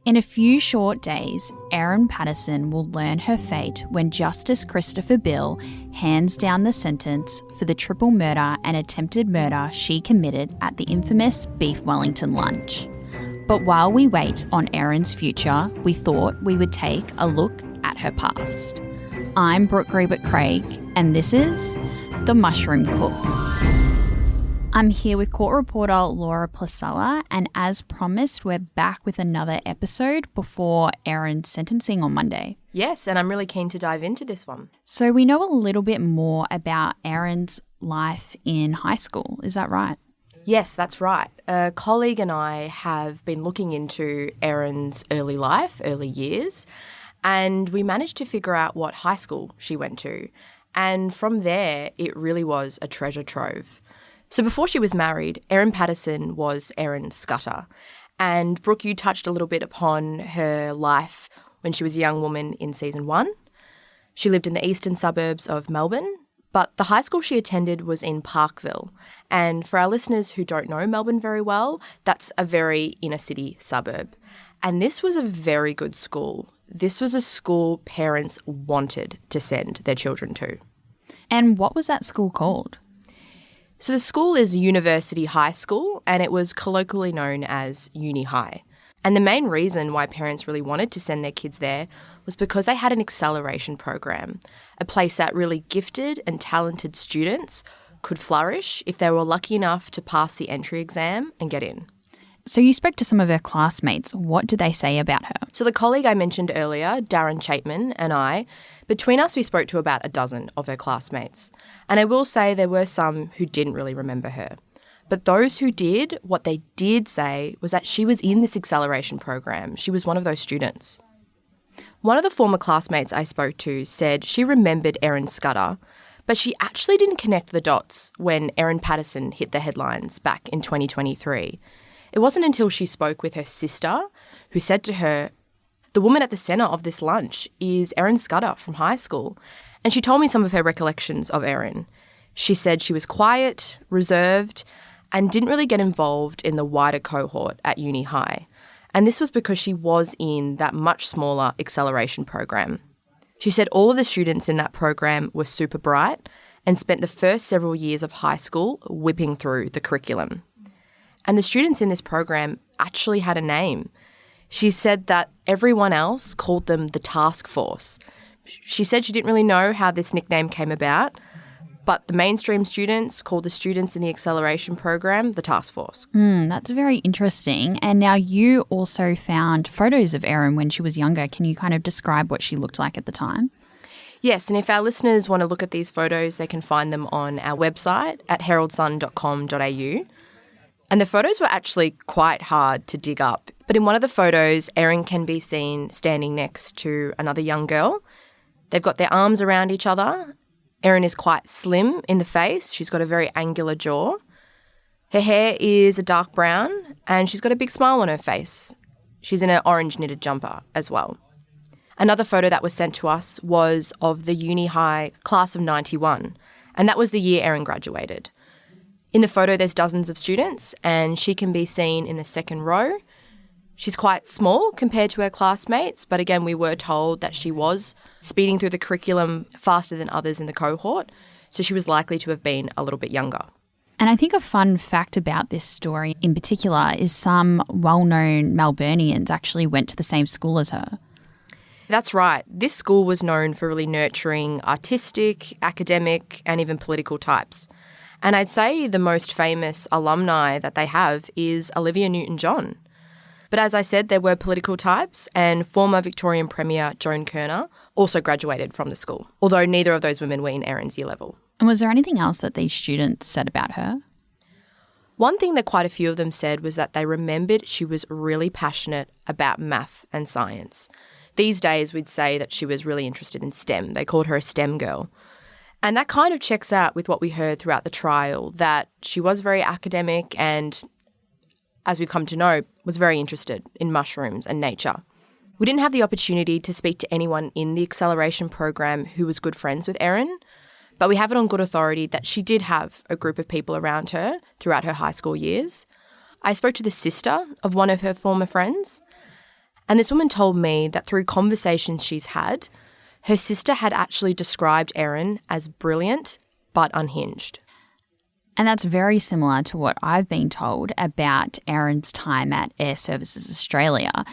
In a few short days, Erin Patterson will learn her fate when Justice Christopher Bill hands down the sentence for the triple murder and attempted murder she committed at the infamous Beef Wellington lunch. But while we wait on Erin's future, we thought we would take a look at her past. I'm Brooke Grebert-Craig, and this is The Mushroom Cook. I'm here with court reporter Laura Placella, and as promised, we're back with another episode before Erin's sentencing on Monday. Yes, and I'm really keen to dive into this one. So we know a little bit more about Erin's life in high school, is that right? Yes, that's right. A colleague and I have been looking into Erin's early life, early years, and we managed to figure out what high school she went to. And from there, it really was a treasure trove. So before she was married, Erin Patterson was Erin Scutter. And Brooke, you touched a little bit upon her life when she was a young woman in season 1. She lived in the eastern suburbs of Melbourne, but the high school she attended was in Parkville. And for our listeners who don't know Melbourne very well, that's a very inner city suburb. And this was a very good school. This was a school parents wanted to send their children to. And what was that school called? So the school is University High School, and it was colloquially known as Uni High. And the main reason why parents really wanted to send their kids there was because they had an acceleration program, a place that really gifted and talented students could flourish if they were lucky enough to pass the entry exam and get in. So you spoke to some of her classmates. What did they say about her? So the colleague I mentioned earlier, Darren Chapman, and I, between us we spoke to about a dozen of her classmates. And I will say there were some who didn't really remember her. But those who did, what they did say was that she was in this acceleration program. She was one of those students. One of the former classmates I spoke to said she remembered Erin Scutter, but she actually didn't connect the dots when Erin Patterson hit the headlines back in 2023. It wasn't until she spoke with her sister who said to her, "The woman at the centre of this lunch is Erin Scutter from high school." And she told me some of her recollections of Erin. She said she was quiet, reserved, and didn't really get involved in the wider cohort at Uni High. And this was because she was in that much smaller acceleration program. She said all of the students in that program were super bright and spent the first several years of high school whipping through the curriculum. And the students in this program actually had a name. She said that everyone else called them the task force. She said she didn't really know how this nickname came about, but the mainstream students called the students in the acceleration program the task force. That's very interesting. And now you also found photos of Erin when she was younger. Can you kind of describe what she looked like at the time? Yes, and if our listeners want to look at these photos, they can find them on our website at heraldsun.com.au. And the photos were actually quite hard to dig up. But in one of the photos, Erin can be seen standing next to another young girl. They've got their arms around each other. Erin is quite slim in the face. She's got a very angular jaw. Her hair is a dark brown and she's got a big smile on her face. She's in an orange knitted jumper as well. Another photo that was sent to us was of the Uni High class of 91, and that was the year Erin graduated. In the photo, there's dozens of students, and she can be seen in the second row. She's quite small compared to her classmates, but again, we were told that she was speeding through the curriculum faster than others in the cohort, so she was likely to have been a little bit younger. And I think a fun fact about this story in particular is some well-known Melburnians actually went to the same school as her. That's right. This school was known for really nurturing artistic, academic, and even political types. And I'd say the most famous alumni that they have is Olivia Newton-John. But as I said, there were political types, and former Victorian Premier Joan Kirner also graduated from the school, although neither of those women were in Erin's year level. And was there anything else that these students said about her? One thing that quite a few of them said was that they remembered she was really passionate about math and science. These days, we'd say that she was really interested in STEM. They called her a STEM girl. And that kind of checks out with what we heard throughout the trial, that she was very academic and, as we've come to know, was very interested in mushrooms and nature. We didn't have the opportunity to speak to anyone in the acceleration program who was good friends with Erin, but we have it on good authority that she did have a group of people around her throughout her high school years. I spoke to the sister of one of her former friends, And this woman told me that through conversations she's had, her sister had actually described Erin as brilliant but unhinged. And that's very similar to what I've been told about Erin's time at Air Services Australia.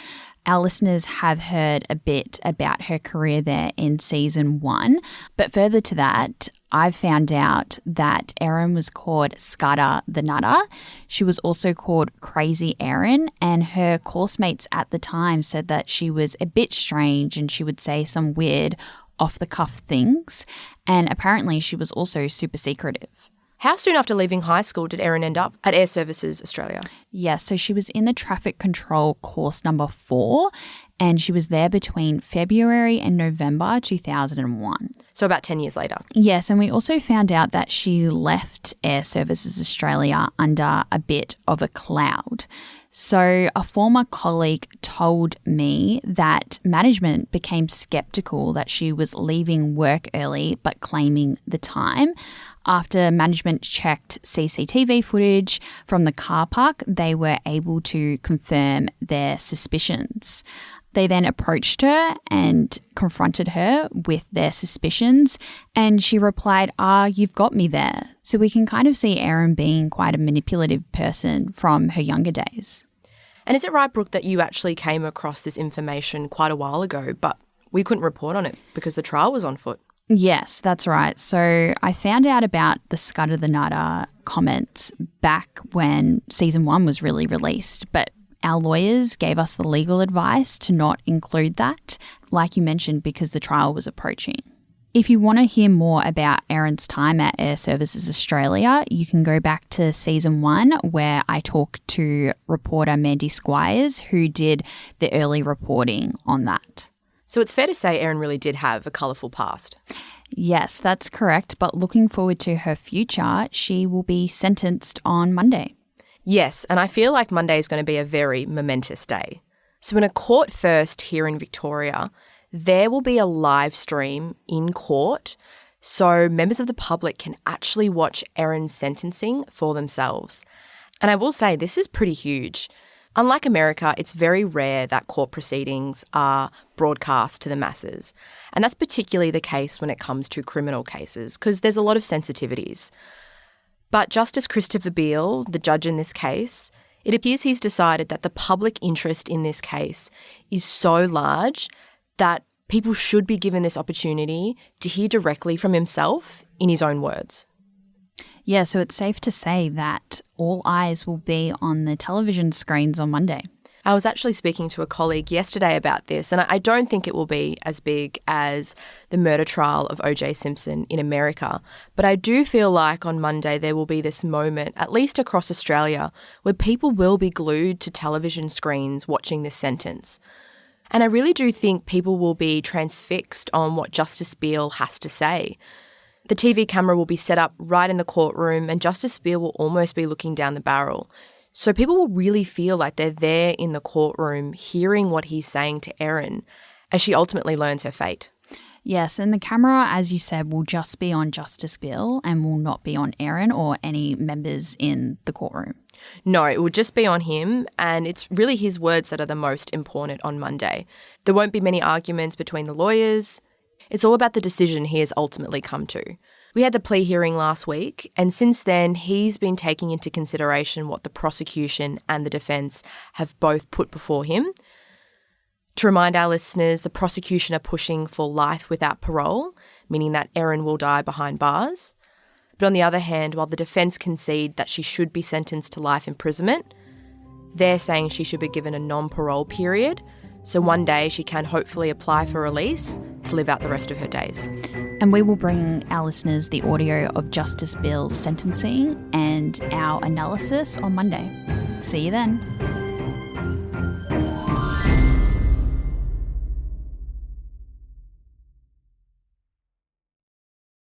Our listeners have heard a bit about her career there in season 1. But further to that, I've found out that Erin was called Scutter the Nutter. She was also called Crazy Erin, and her course mates at the time said that she was a bit strange and she would say some weird off-the-cuff things. And apparently she was also super secretive. How soon after leaving high school did Erin end up at Air Services Australia? Yes, so she was in the traffic control course number 4, and she was there between February and November 2001. So about 10 years later. Yes, and we also found out that she left Air Services Australia under a bit of a cloud. So a former colleague told me that management became skeptical that she was leaving work early but claiming the time. After management checked CCTV footage from the car park, they were able to confirm their suspicions. They then approached her and confronted her with their suspicions, and she replied, you've got me there. So we can kind of see Erin being quite a manipulative person from her younger days. And is it right, Brooke, that you actually came across this information quite a while ago, but we couldn't report on it because the trial was on foot? Yes, that's right. So I found out about the Scudder the Nutter comments back when season 1 was really released, but our lawyers gave us the legal advice to not include that, like you mentioned, because the trial was approaching. If you want to hear more about Erin's time at Air Services Australia, you can go back to season 1 where I talked to reporter Mandy Squires, who did the early reporting on that. So it's fair to say Erin really did have a colourful past. Yes, that's correct. But looking forward to her future, she will be sentenced on Monday. Yes, and I feel like Monday is going to be a very momentous day. So in a court first here in Victoria, there will be a live stream in court so members of the public can actually watch Erin's sentencing for themselves. And I will say this is pretty huge. Unlike America, it's very rare that court proceedings are broadcast to the masses. And that's particularly the case when it comes to criminal cases because there's a lot of sensitivities. But Justice Christopher Beale, the judge in this case, it appears he's decided that the public interest in this case is so large that people should be given this opportunity to hear directly from himself in his own words. Yeah, so it's safe to say that all eyes will be on the television screens on Monday. I was actually speaking to a colleague yesterday about this, and I don't think it will be as big as the murder trial of O.J. Simpson in America, but I do feel like on Monday there will be this moment, at least across Australia, where people will be glued to television screens watching this sentence. And I really do think people will be transfixed on what Justice Beale has to say. The TV camera will be set up right in the courtroom and Justice Beale will almost be looking down the barrel. So people will really feel like they're there in the courtroom hearing what he's saying to Erin as she ultimately learns her fate. Yes, and the camera, as you said, will just be on Justice Beale and will not be on Erin or any members in the courtroom. No, it will just be on him, and it's really his words that are the most important on Monday. There won't be many arguments between the lawyers. It's all about the decision he has ultimately come to. We had the plea hearing last week, and since then he's been taking into consideration what the prosecution and the defence have both put before him. To remind our listeners, the prosecution are pushing for life without parole, meaning that Erin will die behind bars. But on the other hand, while the defence concede that she should be sentenced to life imprisonment, they're saying she should be given a non-parole period, so one day she can hopefully apply for release to live out the rest of her days. And we will bring our listeners the audio of Justice Beale's sentencing and our analysis on Monday. See you then.